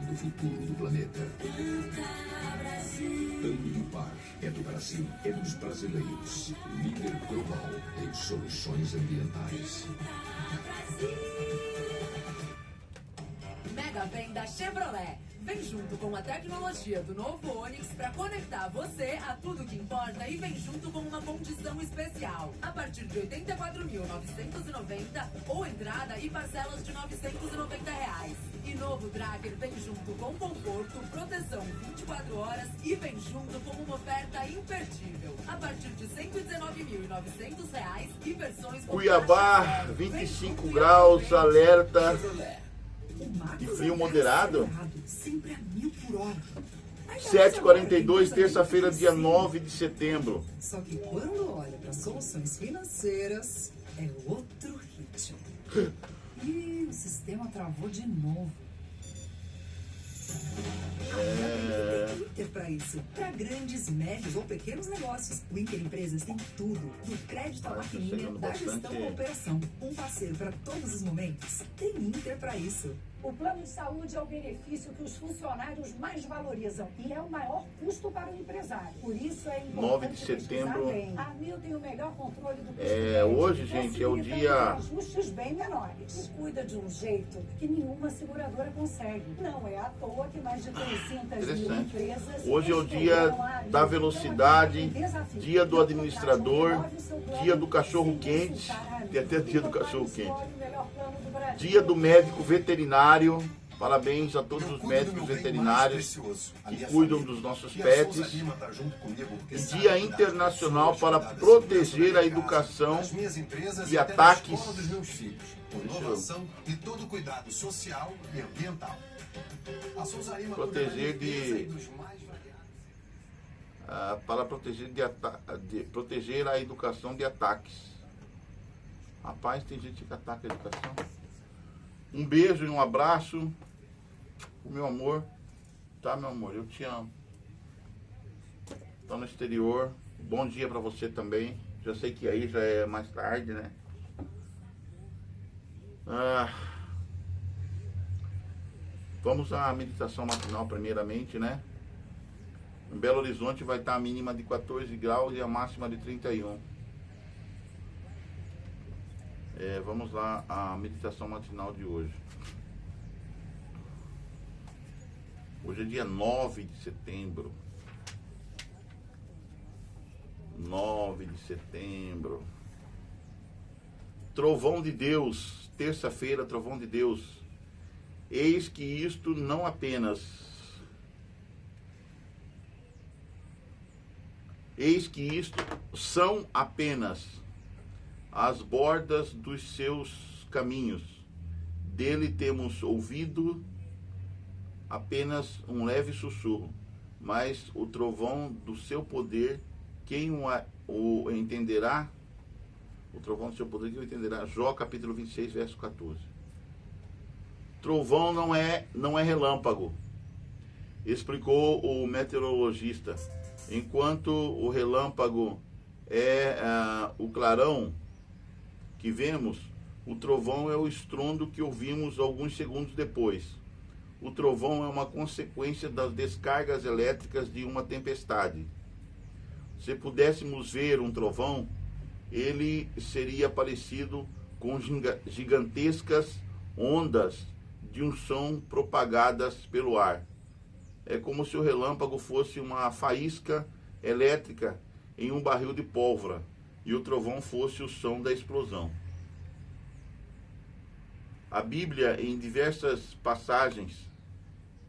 do futuro do planeta. Ambipar é do Brasil, é dos brasileiros. Líder global em soluções ambientais. Mega Venda Chevrolet. Vem junto com a tecnologia do novo Onix para conectar você a tudo que importa e vem junto com uma condição especial. A partir de R$ 84.990 ou entrada e parcelas de R$ 990. E novo Tracker vem junto com conforto, proteção 24 horas e vem junto com uma oferta imperdível. A partir de R$ 119.900 e versões com Cuiabá, taxa zero. 25 graus, alerta. E frio moderado. Sempre a 1000 por hora. 7h42, terça-feira, dia 9 de setembro. Só que quando olha para soluções financeiras, é outro ritmo. E o sistema travou de novo. Tem Inter para isso. Para grandes, médios ou pequenos negócios. O Inter Empresas tem tudo. Do crédito à maquininha, da gestão à operação. Um parceiro para todos os momentos. Tem Inter para isso. O plano de saúde é o benefício que os funcionários mais valorizam e é o maior custo para o empresário. Por isso é importante 9 de setembro. A Mil tem o melhor controle do custo Hoje, gente, é o dia... ajustes bem menores. E cuida de um jeito que nenhuma seguradora consegue. Não é à toa que mais de 300 mil empresas... Hoje é o dia da velocidade, dia do administrador, dia do cachorro-quente, tem até dia do cachorro-quente. Dia do médico veterinário. Parabéns a todos os médicos veterinários que cuidam dos nossos pets. E Dia Internacional para proteger a educação de ataques. E todo cuidado social e ambiental. Proteger para proteger a educação de ataques. Rapaz, tem gente que ataca a educação. Um beijo e um abraço. O meu amor. Tá, meu amor? Eu te amo. Tá no exterior. Bom dia pra você também. Já sei que aí já é mais tarde, né? Vamos à meditação matinal primeiramente, né? Em Belo Horizonte vai estar a mínima de 14 graus e a máxima de 31. Vamos lá à meditação matinal de hoje. Hoje é dia 9 de setembro. 9 de setembro. Trovão de Deus. Terça-feira, trovão de Deus. Eis que isto não apenas. Eis que isto são apenas as bordas dos seus caminhos. Dele temos ouvido apenas um leve sussurro, mas o trovão do seu poder, quem o entenderá? O trovão do seu poder, quem o entenderá? Jó capítulo 26, verso 14. Trovão não é relâmpago, explicou o meteorologista. Enquanto o relâmpago é o clarão que vemos, o trovão é o estrondo que ouvimos alguns segundos depois. O trovão é uma consequência das descargas elétricas de uma tempestade. Se pudéssemos ver um trovão, ele seria parecido com gigantescas ondas de um som propagadas pelo ar. É como se o relâmpago fosse uma faísca elétrica em um barril de pólvora e o trovão fosse o som da explosão. A Bíblia, em diversas passagens,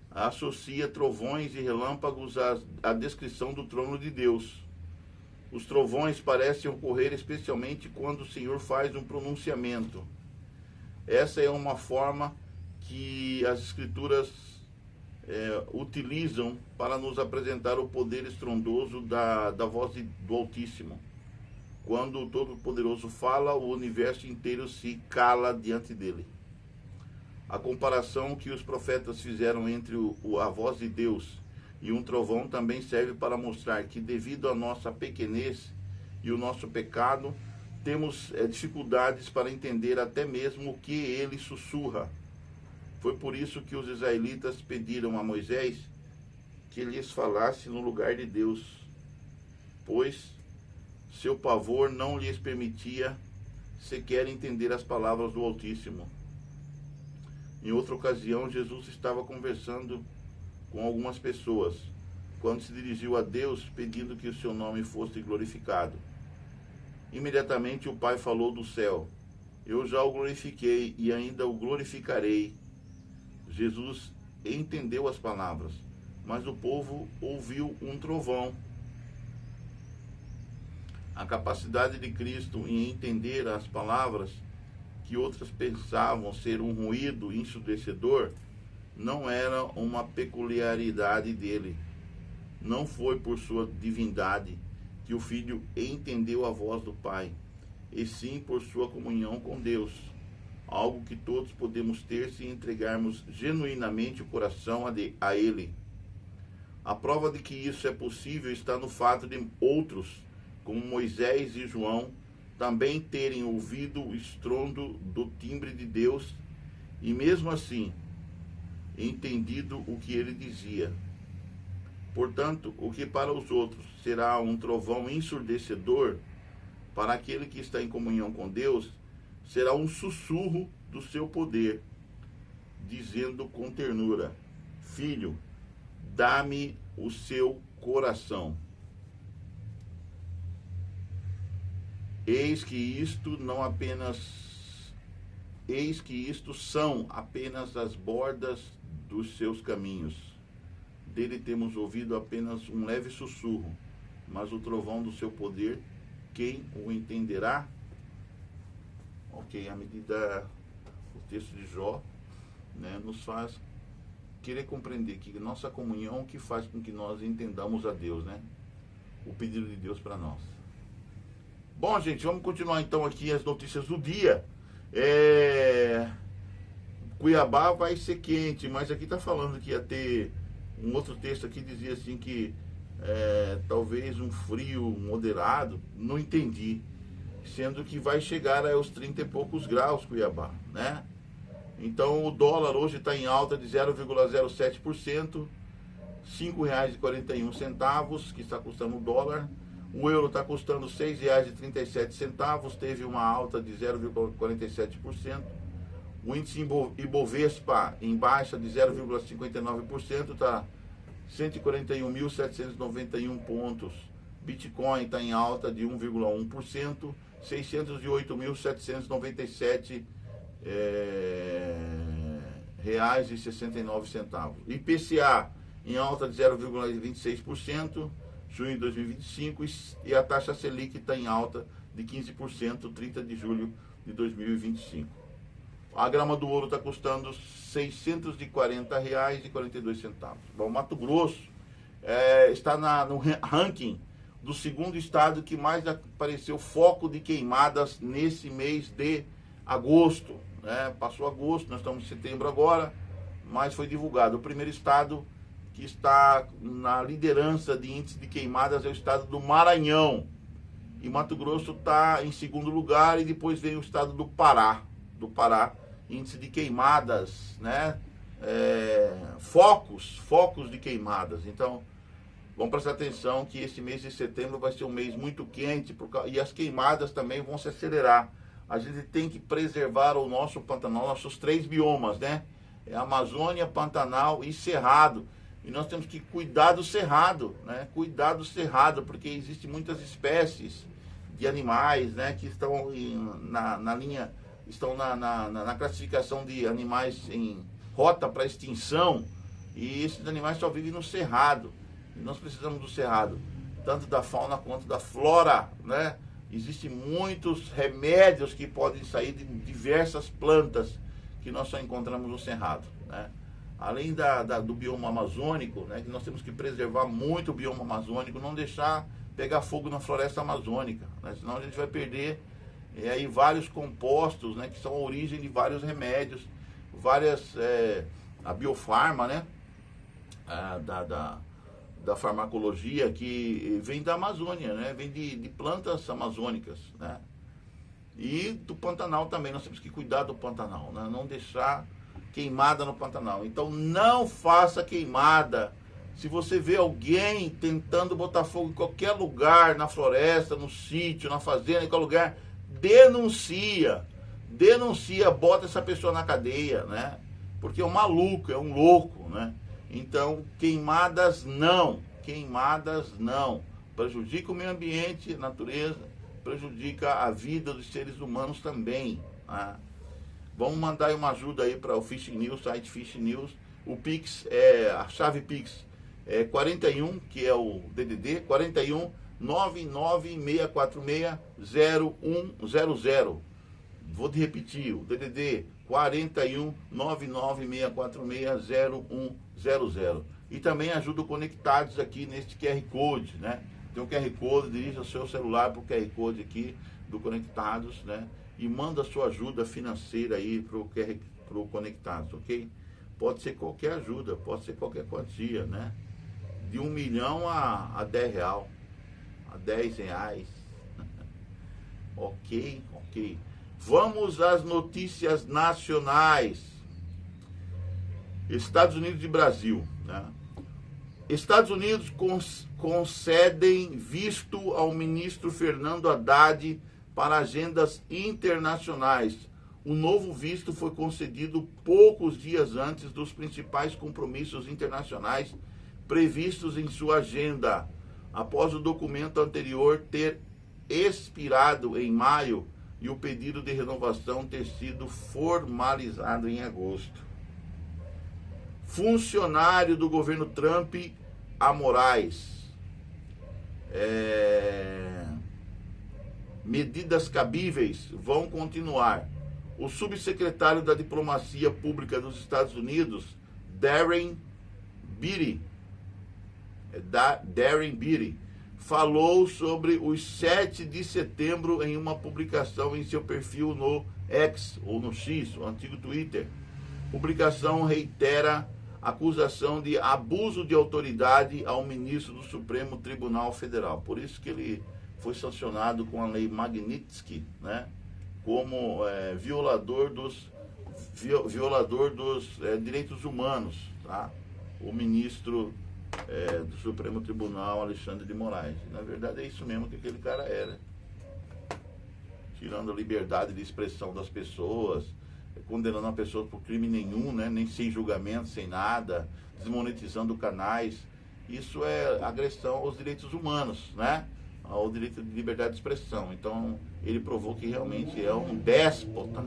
associa trovões e relâmpagos à descrição do trono de Deus. Os trovões parecem ocorrer especialmente quando o Senhor faz um pronunciamento. Essa é uma forma que as Escrituras utilizam para nos apresentar o poder estrondoso da voz do Altíssimo. Quando o Todo-Poderoso fala, o universo inteiro se cala diante dele. A comparação que os profetas fizeram entre a voz de Deus e um trovão também serve para mostrar que, devido à nossa pequenez e o nosso pecado, temos dificuldades para entender até mesmo o que ele sussurra. Foi por isso que os israelitas pediram a Moisés que lhes falasse no lugar de Deus, pois seu pavor não lhes permitia sequer entender as palavras do Altíssimo. Em outra ocasião, Jesus estava conversando com algumas pessoas, quando se dirigiu a Deus pedindo que o seu nome fosse glorificado. Imediatamente o Pai falou do céu: eu já o glorifiquei e ainda o glorificarei. Jesus entendeu as palavras, mas o povo ouviu um trovão. A capacidade de Cristo em entender as palavras que outras pensavam ser um ruído ensurdecedor não era uma peculiaridade dele. Não foi por sua divindade que o Filho entendeu a voz do Pai, e sim por sua comunhão com Deus, algo que todos podemos ter se entregarmos genuinamente o coração a Ele. A prova de que isso é possível está no fato de outros, como Moisés e João, também terem ouvido o estrondo do timbre de Deus e mesmo assim entendido o que ele dizia. Portanto, o que para os outros será um trovão ensurdecedor, para aquele que está em comunhão com Deus, será um sussurro do seu poder, dizendo com ternura: Filho, dá-me o seu coração. Eis que isto são apenas as bordas dos seus caminhos. Dele temos ouvido apenas um leve sussurro, mas o trovão do seu poder, quem o entenderá? Ok, à medida o texto de Jó, né, nos faz querer compreender que nossa comunhão que faz com que nós entendamos a Deus, né? O pedido de Deus para nós. Bom, gente, vamos continuar então aqui as notícias do dia. Cuiabá vai ser quente, mas aqui está falando que ia ter um outro texto aqui, dizia assim que talvez um frio moderado, não entendi, sendo que vai chegar aos 30 e poucos graus Cuiabá, né? Então o dólar hoje está em alta de 0,07%, R$ 5,41 que está custando o dólar. O euro está custando R$ 6,37, teve uma alta de 0,47%. O índice Ibovespa em baixa de 0,59%, está 141.791 pontos. Bitcoin está em alta de 1,1%, 608.797 reais e 69 centavos. IPCA em alta de 0,26%, junho de 2025, e a taxa Selic está em alta de 15%, 30 de julho de 2025. A grama do ouro está custando R$ 640,42. Bom, Mato Grosso está no ranking do segundo estado que mais apareceu foco de queimadas nesse mês de agosto, né? Passou agosto, nós estamos em setembro agora, mas foi divulgado. O primeiro estado que está na liderança de índice de queimadas é o estado do Maranhão. E Mato Grosso está em segundo lugar, e depois vem o estado do Pará. Índice de queimadas, né? Focos de queimadas. Então, vamos prestar atenção que esse mês de setembro vai ser um mês muito quente, e as queimadas também vão se acelerar. A gente tem que preservar o nosso Pantanal, nossos 3 biomas, né? Amazônia, Pantanal e Cerrado. E nós temos que cuidar do cerrado, né? Cuidar do cerrado, porque existem muitas espécies de animais, né? Que estão na linha, estão na classificação de animais em rota para extinção. E esses animais só vivem no cerrado. E nós precisamos do cerrado, tanto da fauna quanto da flora, né? Existem muitos remédios que podem sair de diversas plantas que nós só encontramos no cerrado, né? Além do bioma amazônico, né, que nós temos que preservar muito o bioma amazônico, não deixar pegar fogo na floresta amazônica, né, senão a gente vai perder aí vários compostos, né, que são a origem de vários remédios, a biofarma, né, da farmacologia que vem da Amazônia, né, vem de plantas amazônicas, né, e do Pantanal também. Nós temos que cuidar do Pantanal, né, não deixar queimada no Pantanal. Então não faça queimada. Se você vê alguém tentando botar fogo em qualquer lugar, na floresta, no sítio, na fazenda, em qualquer lugar, denuncia. Denuncia, bota essa pessoa na cadeia, né? Porque é um maluco, é um louco, né? Então, queimadas não. Queimadas não. Prejudica o meio ambiente, a natureza, prejudica a vida dos seres humanos também, né? Vamos mandar uma ajuda aí para o Fishing News, site Fishing News. O Pix, a chave Pix é 41, que é o DDD, 41 99646 0100. Vou te repetir, o DDD 41 99646 0100. E também ajuda Conectados aqui neste QR Code, né? Tem um QR Code, dirija o seu celular para o QR Code aqui do Conectados, né? E manda a sua ajuda financeira aí para o Conectados, ok? Pode ser qualquer ajuda, pode ser qualquer quantia, né? De 1 milhão a 10 real, a 10 reais. Ok, ok. Vamos às notícias nacionais. Estados Unidos e Brasil, né? Estados Unidos concedem visto ao ministro Fernando Haddad para agendas internacionais. O novo visto foi concedido poucos dias antes dos principais compromissos internacionais previstos em sua agenda, após o documento anterior ter expirado em maio e o pedido de renovação ter sido formalizado em agosto. Funcionário do governo Trump a Moraes. Medidas cabíveis vão continuar. O subsecretário da Diplomacia Pública dos Estados Unidos, Darren Beatty, falou sobre os 7 de setembro em uma publicação em seu perfil no X, ou no X, o antigo Twitter. Publicação reitera acusação de abuso de autoridade ao ministro do Supremo Tribunal Federal. Por isso que ele foi sancionado com a lei Magnitsky, né, como violador dos direitos humanos, tá? O ministro do Supremo Tribunal, Alexandre de Moraes. Na verdade é isso mesmo que aquele cara era. Tirando a liberdade de expressão das pessoas, condenando a pessoa por crime nenhum, né? Nem sem julgamento, sem nada, desmonetizando canais. Isso é agressão aos direitos humanos, né? Ao direito de liberdade de expressão. Então, ele provou que realmente é um déspota,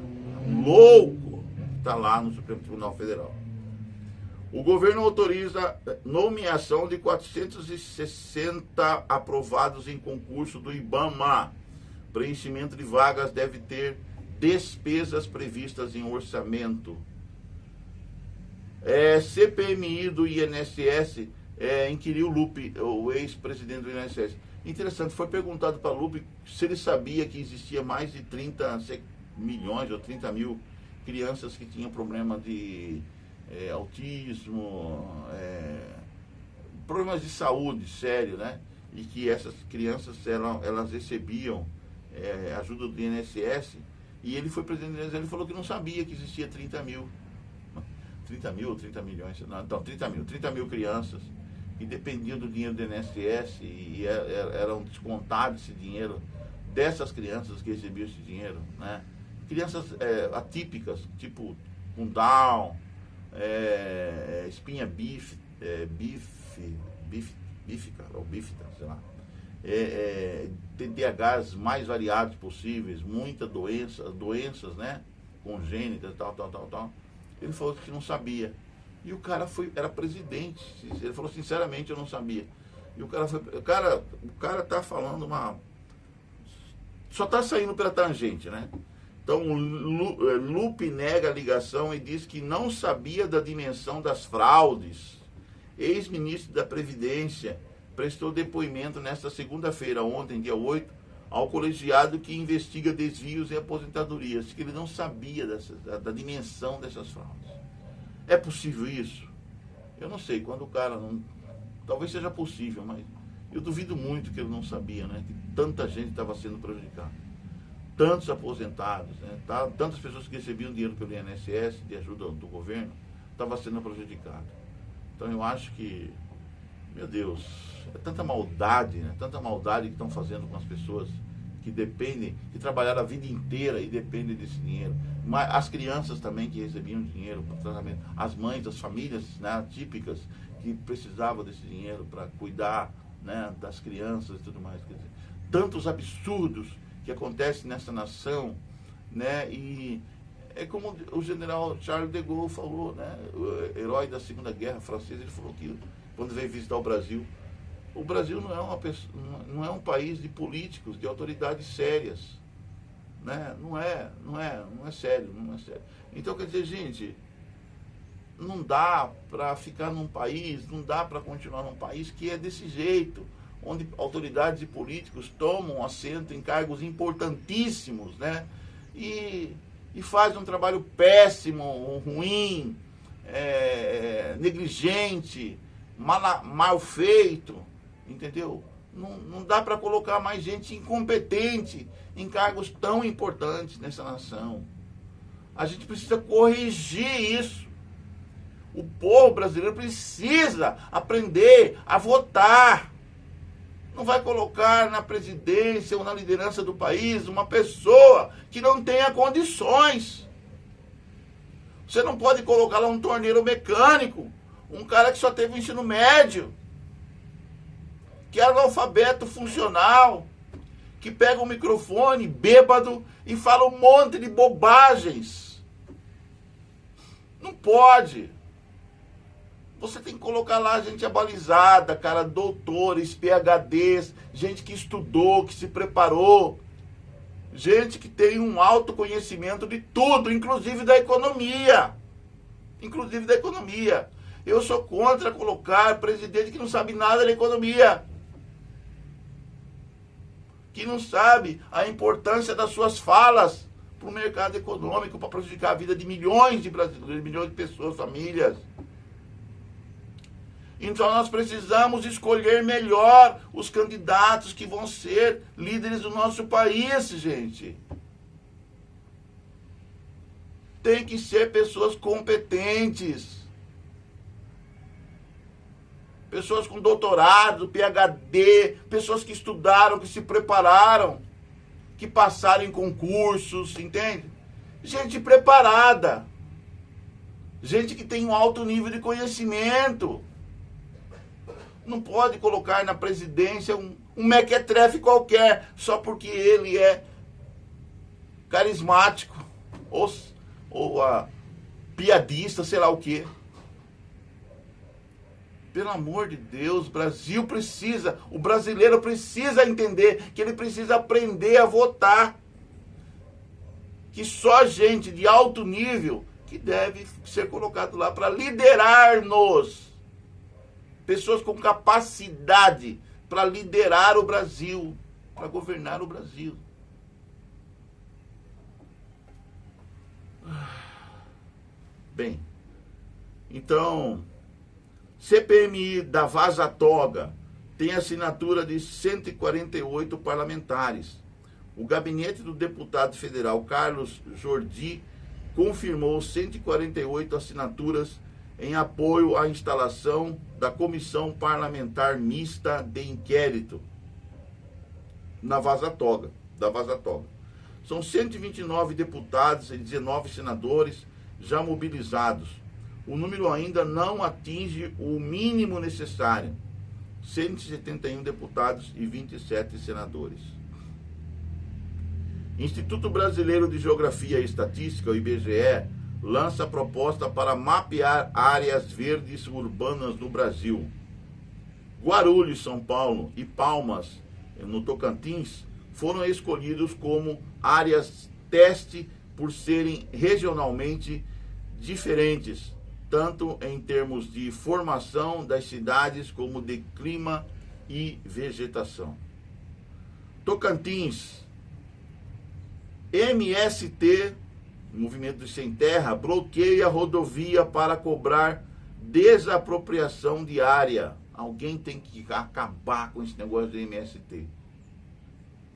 um louco, que está lá no Supremo Tribunal Federal. O governo autoriza nomeação de 460 aprovados em concurso do IBAMA. Preenchimento de vagas deve ter despesas previstas em orçamento. CPMI do INSS inquiriu Lupe, o ex-presidente do INSS. Interessante, foi perguntado para Lupe se ele sabia que existia mais de 30 milhões ou 30 mil crianças que tinham problema de autismo, problemas de saúde sério, né? E que essas crianças elas recebiam ajuda do INSS. E ele foi presidente do INSS, ele falou que não sabia que existia 30 mil ou 30 milhões, não, então 30 mil crianças que dependiam do dinheiro do INSS e eram descontados esse dinheiro dessas crianças que recebiam esse dinheiro, né? Crianças atípicas, tipo com Down, espinha bífica, ou bífida, sei lá. TDAHs mais variados possíveis, muitas doenças, né? Congênitas, tal. Ele falou que não sabia. E o cara era presidente. Ele falou, sinceramente, eu não sabia. E o cara tá falando só tá saindo pela tangente, né? Então, o Lupe nega a ligação e diz que não sabia da dimensão das fraudes. Ex-ministro da Previdência prestou depoimento nesta segunda-feira, ontem, dia 8, ao colegiado que investiga desvios e aposentadorias, que ele não sabia da dimensão dessas fraudes. É possível isso? Eu não sei, quando o cara não... Talvez seja possível, mas eu duvido muito que ele não sabia, né? Que tanta gente estava sendo prejudicada. tantos aposentados, né? Tantas pessoas que recebiam dinheiro pelo INSS, de ajuda do governo, estava sendo prejudicado. Então eu acho que, meu Deus, é tanta maldade, né? Tanta maldade que estão fazendo com as pessoas que dependem, que trabalharam a vida inteira e dependem desse dinheiro. Mas as crianças também que recebiam dinheiro para tratamento, as mães, as famílias, né, típicas, que precisavam desse dinheiro para cuidar, né, das crianças e tudo mais. Quer dizer, tantos absurdos que acontecem nessa nação, né, e é como o general Charles de Gaulle falou, né, o herói da Segunda Guerra Francesa, ele falou que quando veio visitar o Brasil não é um país de políticos, de autoridades sérias, né? Não é sério, não é sério. Então, quer dizer, gente, não dá para ficar num país, não dá para continuar num país que é desse jeito, onde autoridades e políticos tomam assento em cargos importantíssimos, né? E faz um trabalho péssimo, ruim, negligente, mal feito. Entendeu? Não dá para colocar mais gente incompetente em cargos tão importantes nessa nação. A gente precisa corrigir isso. O povo brasileiro precisa aprender a votar. Não vai colocar na presidência ou na liderança do país uma pessoa que não tenha condições. Você não pode colocar lá um torneiro mecânico, um cara que só teve o ensino médio, que é analfabeto funcional, que pega o microfone bêbado e fala um monte de bobagens. Não pode. Você tem que colocar lá gente abalizada, cara, doutores, PhDs, gente que estudou, que se preparou, gente que tem um autoconhecimento de tudo, inclusive da economia. Inclusive da economia. Eu sou contra colocar presidente que não sabe nada da economia, que não sabe a importância das suas falas para o mercado econômico, para prejudicar a vida de milhões de brasileiros, milhões de pessoas, famílias. Então nós precisamos escolher melhor os candidatos que vão ser líderes do nosso país, gente. Tem que ser pessoas competentes. Pessoas com doutorado, PhD, pessoas que estudaram, que se prepararam, que passaram em concursos, entende? Gente preparada. Gente que tem um alto nível de conhecimento. Não pode colocar na presidência um mequetrefe qualquer, só porque ele é carismático, ou piadista, sei lá o quê. Pelo amor de Deus, o brasileiro precisa entender que ele precisa aprender a votar. Que só gente de alto nível que deve ser colocado lá para liderar-nos. Pessoas com capacidade para liderar o Brasil, para governar o Brasil. Bem, então, CPMI da Vaza Toga tem assinatura de 148 parlamentares. O gabinete do deputado federal Carlos Jordi confirmou 148 assinaturas em apoio à instalação da Comissão Parlamentar Mista de Inquérito da Vaza Toga. São 129 deputados e 19 senadores já mobilizados. O número ainda não atinge o mínimo necessário. 171 deputados e 27 senadores. Instituto Brasileiro de Geografia e Estatística, o IBGE, lança proposta para mapear áreas verdes urbanas no Brasil. Guarulhos, São Paulo, e Palmas, no Tocantins, foram escolhidos como áreas teste por serem regionalmente diferentes, tanto em termos de formação das cidades como de clima e vegetação. Tocantins, MST, Movimento dos Sem Terra, bloqueia a rodovia para cobrar desapropriação de área. Alguém tem que acabar com esse negócio do MST.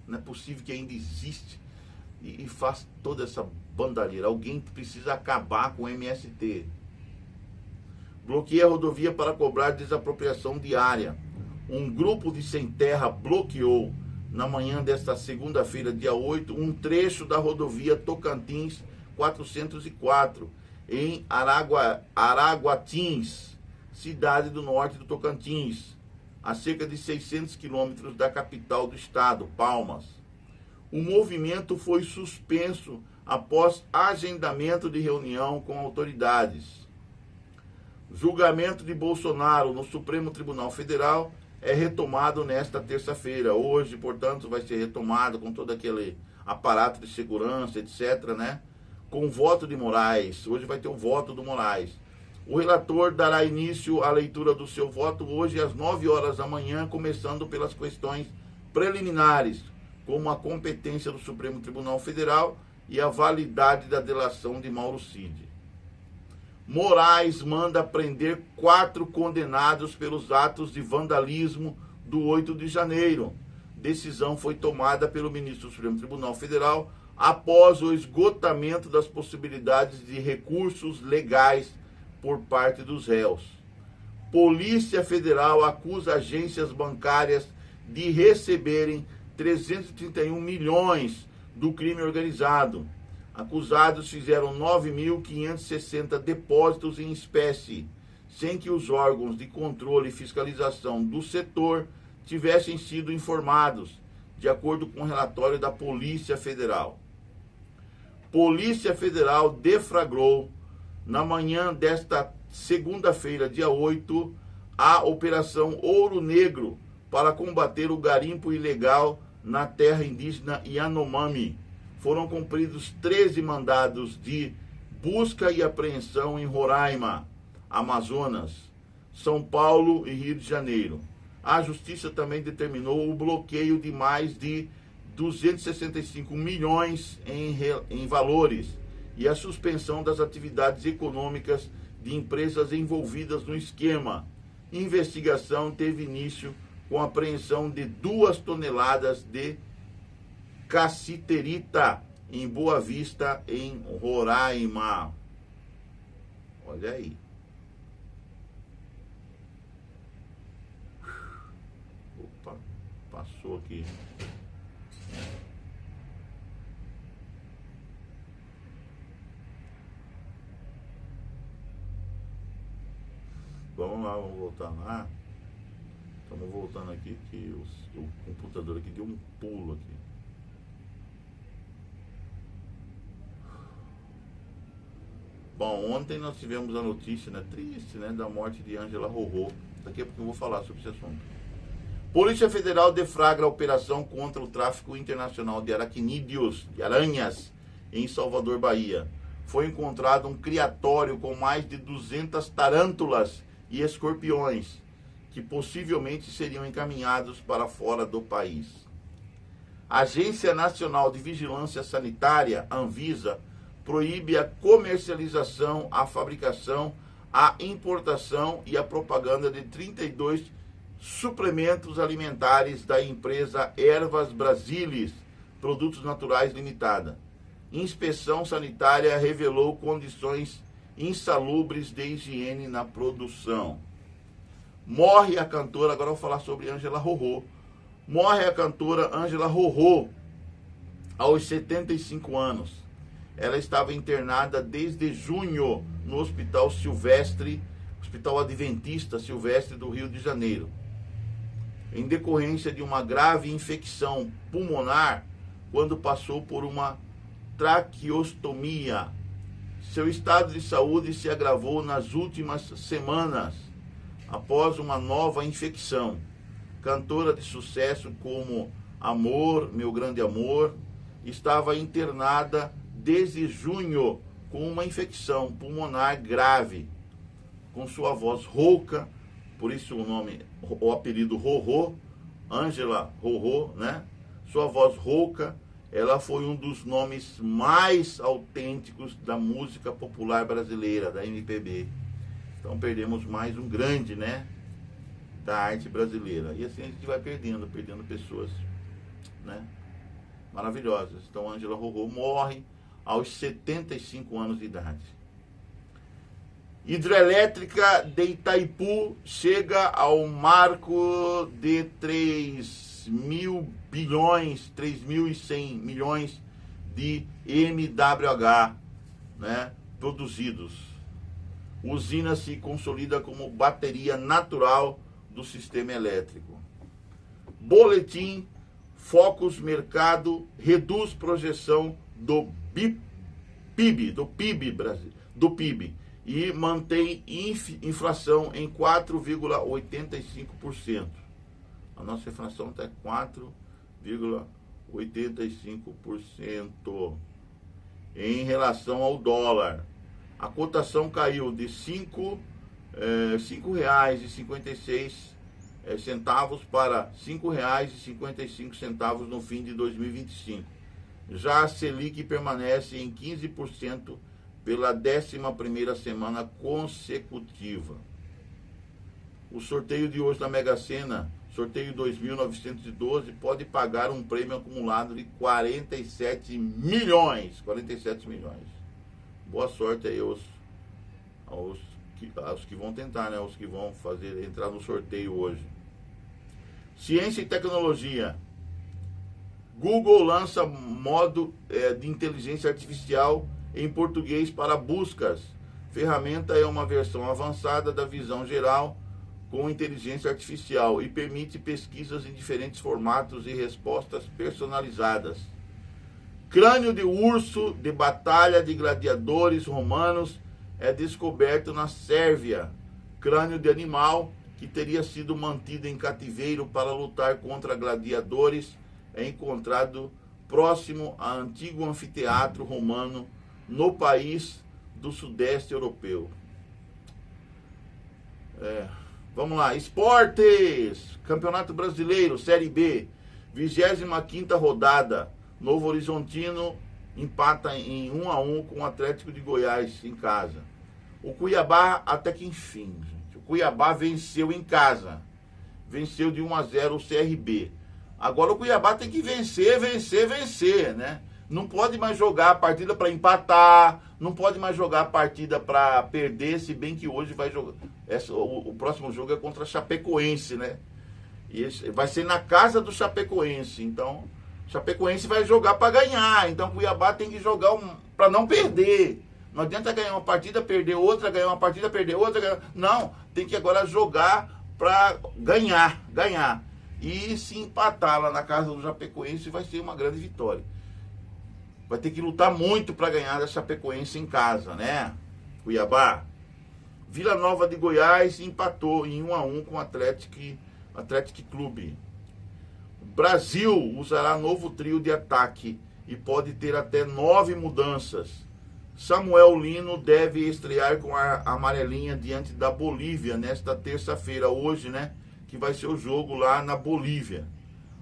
Não é possível que ainda existe e faz toda essa bandalheira. Alguém precisa acabar com o MST. Bloqueia a rodovia para cobrar desapropriação diária. Um grupo de sem terra bloqueou, na manhã desta segunda-feira, dia 8, um trecho da rodovia Tocantins 404, em Araguatins, cidade do norte do Tocantins, a cerca de 600 quilômetros da capital do estado, Palmas. O movimento foi suspenso após agendamento de reunião com autoridades. Julgamento de Bolsonaro no Supremo Tribunal Federal é retomado nesta terça-feira. Hoje, portanto, vai ser retomado com todo aquele aparato de segurança, etc., né? Com o voto de Moraes. Hoje vai ter o voto do Moraes. O relator dará início à leitura do seu voto hoje às 9 horas da manhã, começando pelas questões preliminares, como a competência do Supremo Tribunal Federal e a validade da delação de Mauro Cid. Moraes manda prender 4 condenados pelos atos de vandalismo do 8 de janeiro. Decisão foi tomada pelo ministro do Supremo Tribunal Federal após o esgotamento das possibilidades de recursos legais por parte dos réus. Polícia Federal acusa agências bancárias de receberem 331 milhões do crime organizado. Acusados fizeram 9.560 depósitos em espécie, sem que os órgãos de controle e fiscalização do setor tivessem sido informados, de acordo com o relatório da Polícia Federal. Polícia Federal deflagrou, na manhã desta segunda-feira, dia 8, a Operação Ouro Negro para combater o garimpo ilegal na terra indígena Yanomami. Foram cumpridos 13 mandados de busca e apreensão em Roraima, Amazonas, São Paulo e Rio de Janeiro. A Justiça também determinou o bloqueio de mais de 265 milhões em valores e a suspensão das atividades econômicas de empresas envolvidas no esquema. Investigação teve início com a apreensão de 2 toneladas de cassiterita em Boa Vista, em Roraima. Olha aí. Opa, passou aqui. Vamos lá, vamos voltar lá. Estamos voltando aqui que o computador aqui deu um pulo aqui. Bom, ontem nós tivemos a notícia, né, triste, né, da morte de Ângela Rorô. Daqui a pouco eu vou falar sobre esse assunto. Polícia Federal deflagra a operação contra o tráfico internacional de aracnídeos, de aranhas, em Salvador, Bahia. Foi encontrado um criatório com mais de 200 tarântulas e escorpiões, que possivelmente seriam encaminhados para fora do país. A Agência Nacional de Vigilância Sanitária, Anvisa, proíbe a comercialização, a fabricação, a importação e a propaganda de 32 suplementos alimentares da empresa Ervas Brasilis, Produtos Naturais Limitada. Inspeção sanitária revelou condições insalubres de higiene na produção. Morre a cantora, agora eu vou falar sobre Ângela Rorô. Morre a cantora Ângela Rorô aos 75 anos. Ela estava internada desde junho no Hospital Silvestre, Hospital Adventista Silvestre do Rio de Janeiro, em decorrência de uma grave infecção pulmonar quando passou por uma traqueostomia. Seu estado de saúde se agravou nas últimas semanas após uma nova infecção. Cantora de sucesso como Amor, Meu Grande Amor, estava internada desde junho com uma infecção pulmonar grave, com sua voz rouca, por isso o apelido Rorô, Ângela Rorô, né? Sua voz rouca, ela foi um dos nomes mais autênticos da música popular brasileira, da MPB. Então perdemos mais um grande, né, da arte brasileira. E assim a gente vai perdendo pessoas, né? maravilhosas. Então, Ângela Rorô morre aos 75 anos de idade. Hidrelétrica de Itaipu chega ao marco de 3.000 bilhões, 3.100 milhões de MWH, né, produzidos. Usina se consolida como bateria natural do sistema elétrico. Boletim Focus Mercado reduz projeção do PIB e mantém inflação em 4,85%. A nossa inflação está em 4,85%. Em relação ao dólar, a cotação caiu de R$ 5,56 para R$ 5,55 no fim de 2025. Já a Selic permanece em 15% pela 11ª semana consecutiva. O sorteio de hoje da Mega Sena, sorteio 2.912, pode pagar um prêmio acumulado de 47 milhões. 47 milhões. Boa sorte aí aos que vão tentar, né? Os que vão entrar no sorteio hoje. Ciência e tecnologia. Google lança modo de inteligência artificial em português para buscas. Ferramenta é uma versão avançada da visão geral com inteligência artificial e permite pesquisas em diferentes formatos e respostas personalizadas. Crânio de urso de batalha de gladiadores romanos é descoberto na Sérvia. Crânio de animal que teria sido mantido em cativeiro para lutar contra gladiadores é encontrado próximo a antigo anfiteatro romano no país do sudeste europeu. Vamos lá, esportes, Campeonato Brasileiro, Série B, 25ª rodada, Novo Horizontino empata em 1-1 com o Atlético de Goiás em casa. O Cuiabá, até que enfim, gente, o Cuiabá venceu em casa, venceu de 1-0 o CRB. Agora o Cuiabá tem que vencer, né? Não pode mais jogar a partida para empatar, não pode mais jogar a partida para perder, se bem que hoje vai jogar. O próximo jogo é contra a Chapecoense, né? E vai ser na casa do Chapecoense. Então, Chapecoense vai jogar para ganhar. Então, Cuiabá tem que jogar para não perder. Não adianta ganhar uma partida, perder outra, ganhar uma partida, perder outra. Não, tem que agora jogar para ganhar. E se empatar lá na casa do Chapecoense, vai ser uma grande vitória. Vai ter que lutar muito para ganhar da Chapecoense em casa, né? Cuiabá. Vila Nova de Goiás empatou em 1-1 com o Atlético Clube. Brasil usará novo trio de ataque e pode ter até 9 mudanças. Samuel Lino deve estrear com a amarelinha diante da Bolívia nesta terça-feira, hoje, né? Que vai ser o jogo lá na Bolívia.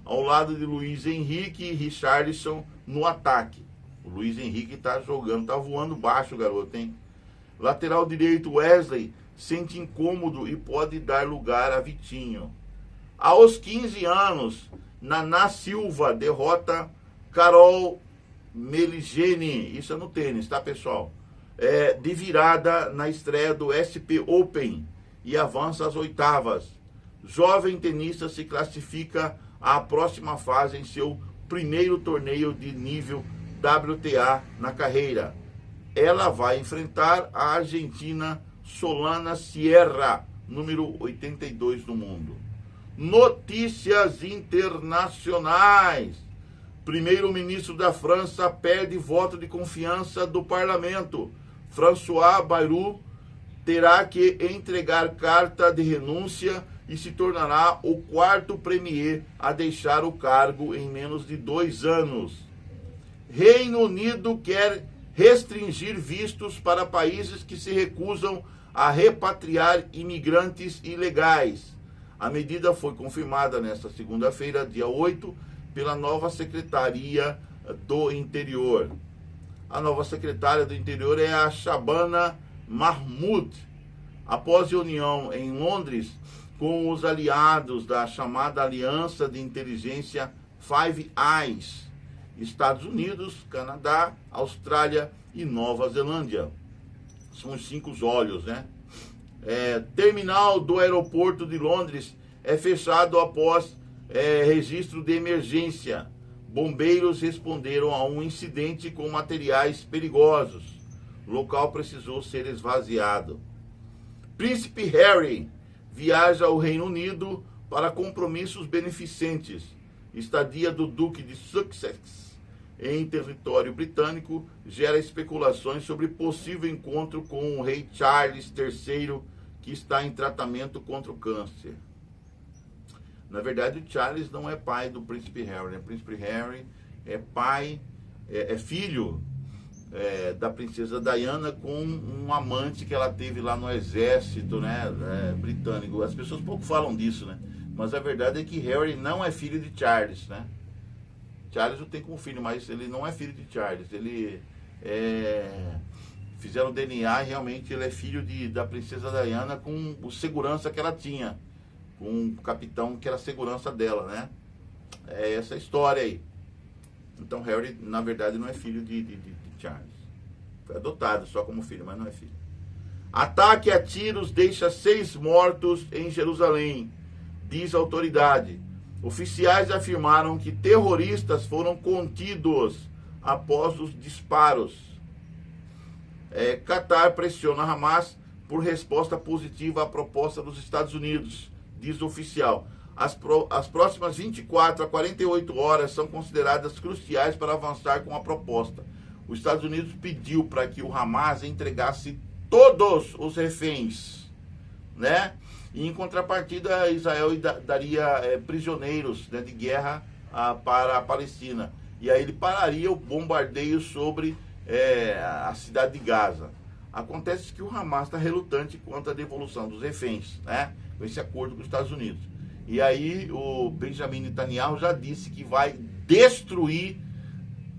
Ao lado de Luiz Henrique e Richarlison no ataque. O Luiz Henrique tá jogando, tá voando baixo, garoto, hein? Lateral direito, Wesley sente incômodo e pode dar lugar a Vitinho. Aos 15 anos, Naná Silva derrota Carol Meligeni. Isso é no tênis, tá, pessoal? De virada na estreia do SP Open e avança às oitavas. Jovem tenista se classifica à próxima fase em seu primeiro torneio de nível WTA na carreira. Ela vai enfrentar a argentina Solana Sierra, número 82 do mundo. Notícias internacionais. Primeiro-ministro da França perde voto de confiança do parlamento. François Bayrou terá que entregar carta de renúncia e se tornará o 4º premier a deixar o cargo em menos de 2 anos. Reino Unido quer restringir vistos para países que se recusam a repatriar imigrantes ilegais. A medida foi confirmada nesta segunda-feira, dia 8, pela nova Secretaria do Interior. A nova secretária do Interior é a Shabana Mahmood. Após reunião em Londres com os aliados da chamada Aliança de Inteligência Five Eyes, Estados Unidos, Canadá, Austrália e Nova Zelândia. São os 5 olhos, né? Terminal do aeroporto de Londres é fechado após registro de emergência. Bombeiros responderam a um incidente com materiais perigosos. O local precisou ser esvaziado. Príncipe Harry viaja ao Reino Unido para compromissos beneficentes. Estadia do Duque de Sussex em território britânico gera especulações sobre possível encontro com o rei Charles III, que está em tratamento contra o câncer. Na verdade, o Charles não é pai do Príncipe Harry, né? O Príncipe Harry é filho da princesa Diana com um amante que ela teve lá no exército, né, britânico. As pessoas pouco falam disso, né? Mas a verdade é que Harry não é filho de Charles, né? Charles o tem como filho, mas ele não é filho de Charles. Ele fizeram o DNA e realmente ele é filho da princesa Diana com o segurança que ela tinha, com um capitão que era a segurança dela, né? É essa história aí. Então Harry, na verdade, não é filho de Charles. Foi adotado só como filho, mas não é filho. Ataque a tiros deixa 6 mortos em Jerusalém, diz a autoridade. Oficiais afirmaram que terroristas foram contidos após os disparos. Qatar pressiona Hamas por resposta positiva à proposta dos Estados Unidos, diz o oficial. As próximas 24 a 48 horas são consideradas cruciais para avançar com a proposta. Os Estados Unidos pediu para que o Hamas entregasse todos os reféns, né? E em contrapartida, Israel daria prisioneiros, né, de guerra para a Palestina. E aí ele pararia o bombardeio sobre a cidade de Gaza. Acontece que o Hamas está relutante quanto à devolução dos reféns, né, com esse acordo com os Estados Unidos. E aí o Benjamin Netanyahu já disse que vai destruir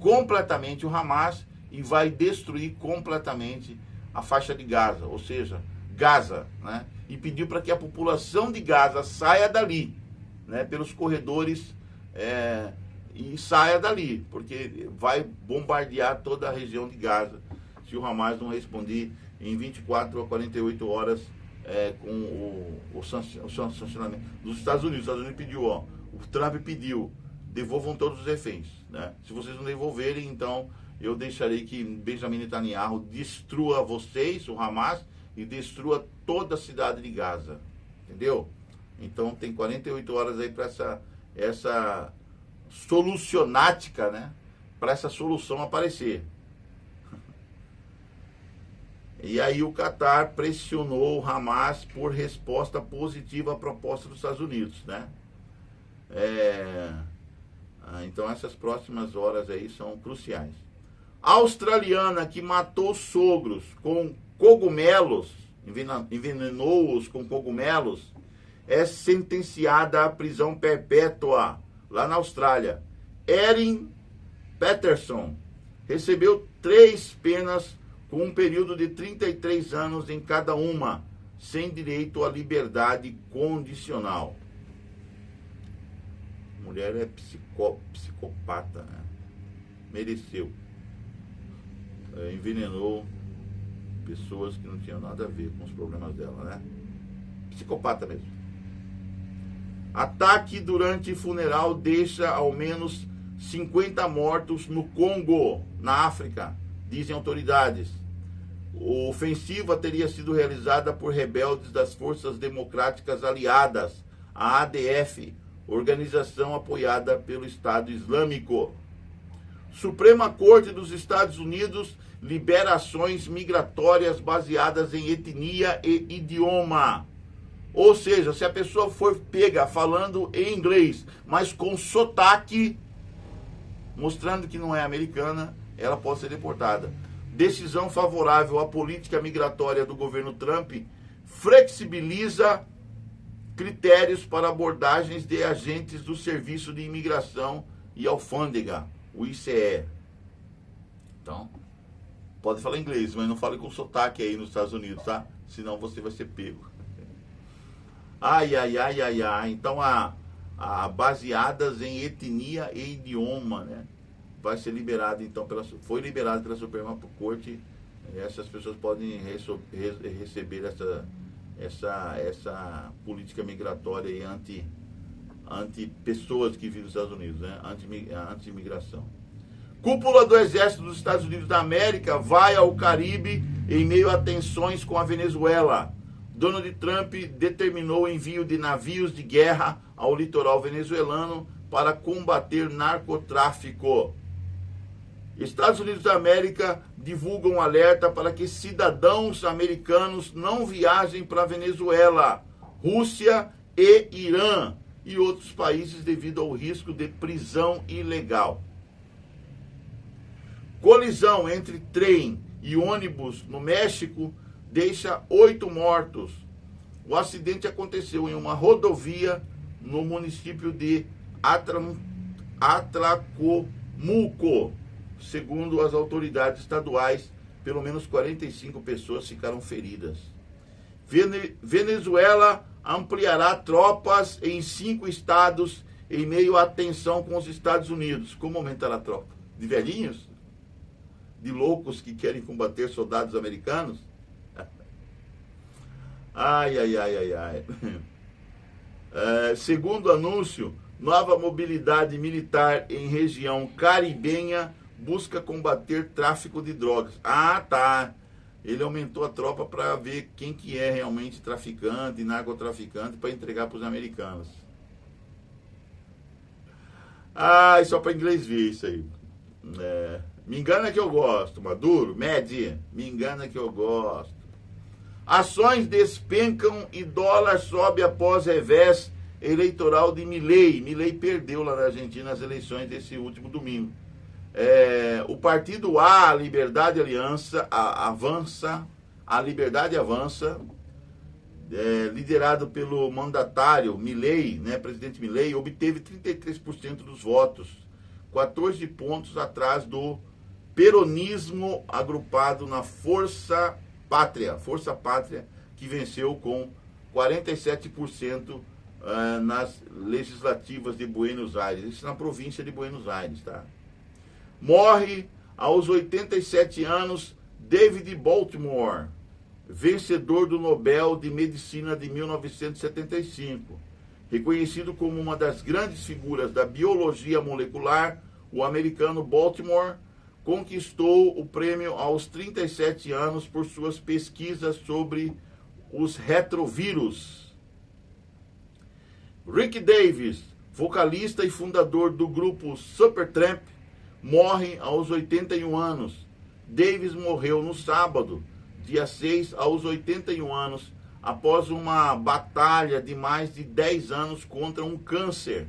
completamente o Hamas e vai destruir completamente a faixa de Gaza, ou seja, Gaza, né? E pediu para que a população de Gaza saia dali, né, pelos corredores e saia dali, porque vai bombardear toda a região de Gaza se o Hamas não responder em 24 a 48 horas com o sancionamento dos Estados Unidos. Os Estados Unidos pediu, o Trump pediu, devolvam todos os reféns, né? Se vocês não devolverem, então eu deixarei que Benjamin Netanyahu destrua vocês, o Hamas, e destrua toda a cidade de Gaza, entendeu? Então tem 48 horas aí para essa solucionática, né? Para essa solução aparecer. E aí o Qatar pressionou o Hamas por resposta positiva à proposta dos Estados Unidos, né? Então essas próximas horas aí são cruciais. A australiana que matou sogros com cogumelos, envenenou-os com cogumelos, é sentenciada à prisão perpétua lá na Austrália. Erin Patterson recebeu 3 penas com um período de 33 anos em cada uma, sem direito à liberdade condicional. A mulher é psicopata, né? Mereceu. Envenenou pessoas que não tinham nada a ver com os problemas dela, né? Psicopata mesmo. Ataque durante funeral deixa ao menos 50 mortos no Congo, na África, dizem autoridades. A ofensiva teria sido realizada por rebeldes das Forças Democráticas Aliadas, a ADF, organização apoiada pelo Estado Islâmico. Suprema Corte dos Estados Unidos libera ações migratórias baseadas em etnia e idioma. Ou seja, se a pessoa for pega falando em inglês, mas com sotaque, mostrando que não é americana, ela pode ser deportada. Decisão favorável à política migratória do governo Trump flexibiliza critérios para abordagens de agentes do Serviço de Imigração e Alfândega, o ICE. Então, pode falar inglês, mas não fale com sotaque aí nos Estados Unidos, tá? Senão você vai ser pego. Ai. Então, baseadas em etnia e idioma, né? vai ser liberado, então, foi liberado pela Suprema Corte. Essas pessoas podem receber essa política migratória e anti pessoas que vivem nos Estados Unidos, né? Anti-imigração. Cúpula do Exército dos Estados Unidos da América vai ao Caribe em meio a tensões com a Venezuela. Donald Trump determinou o envio de navios de guerra ao litoral venezuelano para combater narcotráfico. Estados Unidos da América divulgam um alerta para que cidadãos americanos não viajem para Venezuela, Rússia e Irã e outros países devido ao risco de prisão ilegal. Colisão entre trem e ônibus no México deixa 8 mortos. O acidente aconteceu em uma rodovia no município de Atlacomulco. Segundo as autoridades estaduais, pelo menos 45 pessoas ficaram feridas. Venezuela ampliará tropas em 5 estados em meio à tensão com os Estados Unidos. Como aumentará a tropa? De velhinhos? De loucos que querem combater soldados americanos? Ai. Segundo anúncio, nova mobilidade militar em região caribenha busca combater tráfico de drogas. Ah, tá. Ele aumentou a tropa para ver quem que é realmente traficante, narcotraficante, para entregar para os americanos. Ah, só para inglês ver isso aí. Me engana que eu gosto, Maduro, Medi, me engana que eu gosto. Ações despencam e dólar sobe após revés eleitoral de Milei. Milei perdeu lá na Argentina as eleições desse último domingo. O partido A Liberdade Avança, liderado pelo mandatário Milei, né, presidente Milei, obteve 33% dos votos, 14 pontos atrás do peronismo agrupado na Força Pátria, que venceu com 47% nas legislativas de Buenos Aires. Isso na província de Buenos Aires, tá? Morre aos 87 anos David Baltimore, vencedor do Nobel de Medicina de 1975. Reconhecido como uma das grandes figuras da biologia molecular, o americano Baltimore conquistou o prêmio aos 37 anos por suas pesquisas sobre os retrovírus. Rick Davis, vocalista e fundador do grupo Supertramp, morre aos 81 anos. Davis morreu no sábado, dia 6, aos 81 anos, após uma batalha de mais de 10 anos contra um câncer,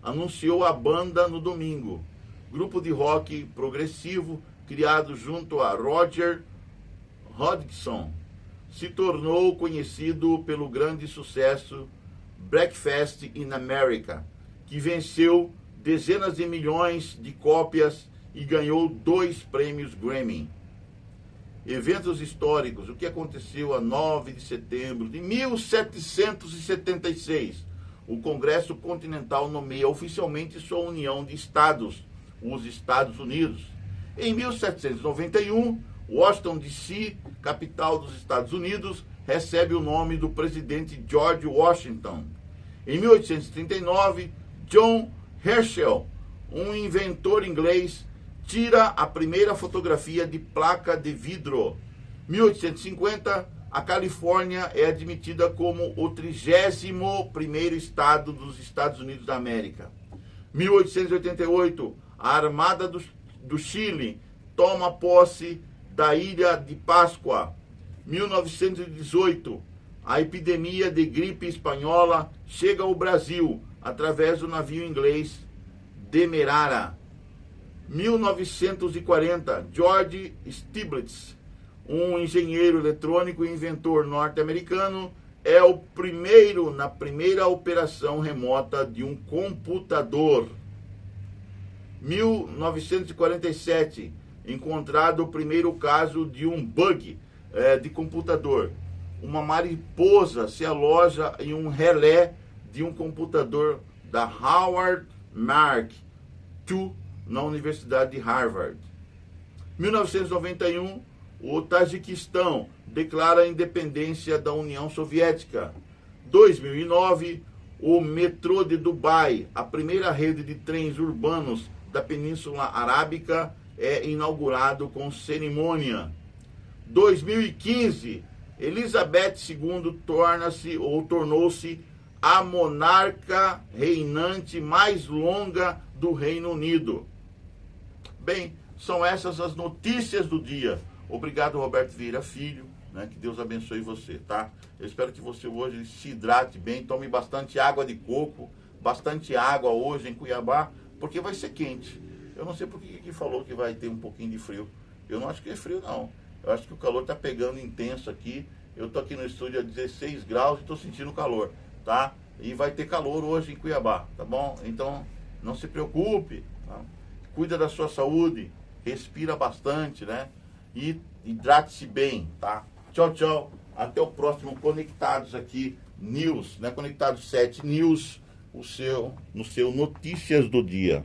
anunciou a banda no domingo. Grupo de rock progressivo, criado junto a Roger Hodgson, se tornou conhecido pelo grande sucesso Breakfast in America, que venceu dezenas de milhões de cópias e ganhou 2 prêmios Grammy. Eventos históricos. O que aconteceu a 9 de setembro de 1776? O Congresso Continental nomeia oficialmente sua união de estados, os Estados Unidos. Em 1791, Washington, D.C., capital dos Estados Unidos, recebe o nome do presidente George Washington. Em 1839, John Herschel, um inventor inglês, tira a primeira fotografia de placa de vidro. 1850, a Califórnia é admitida como o 31º estado dos Estados Unidos da América. 1888, a Armada do Chile toma posse da Ilha de Páscoa. 1918, a epidemia de gripe espanhola chega ao Brasil através do navio inglês Demerara. 1940, George Stieglitz, um engenheiro eletrônico e inventor norte-americano, é o primeiro na primeira operação remota de um computador. 1947, encontrado o primeiro caso de um bug de computador. Uma mariposa se aloja em um relé de um computador da Howard Mark II na Universidade de Harvard. 1991, o Tajiquistão declara a independência da União Soviética. 2009, o metrô de Dubai, a primeira rede de trens urbanos da Península Arábica, é inaugurado com cerimônia. 2015, Elizabeth II tornou-se a monarca reinante mais longa do Reino Unido. Bem, são essas as notícias do dia. Obrigado, Roberto Vieira Filho, né? Que Deus abençoe você, tá? Eu espero que você hoje se hidrate bem, tome bastante água de coco, bastante água hoje em Cuiabá, porque vai ser quente. Eu não sei por que falou que vai ter um pouquinho de frio. Eu não acho que é frio, não. Eu acho que o calor tá pegando intenso aqui. Eu tô aqui no estúdio a 16 graus e tô sentindo calor, tá? E vai ter calor hoje em Cuiabá, tá bom? Então, não se preocupe, tá? Cuida da sua saúde, respira bastante, né? E hidrate-se bem, tá? Tchau, tchau. Até o próximo Conectados aqui, News, né? Conectados 7 News, no seu Notícias do Dia.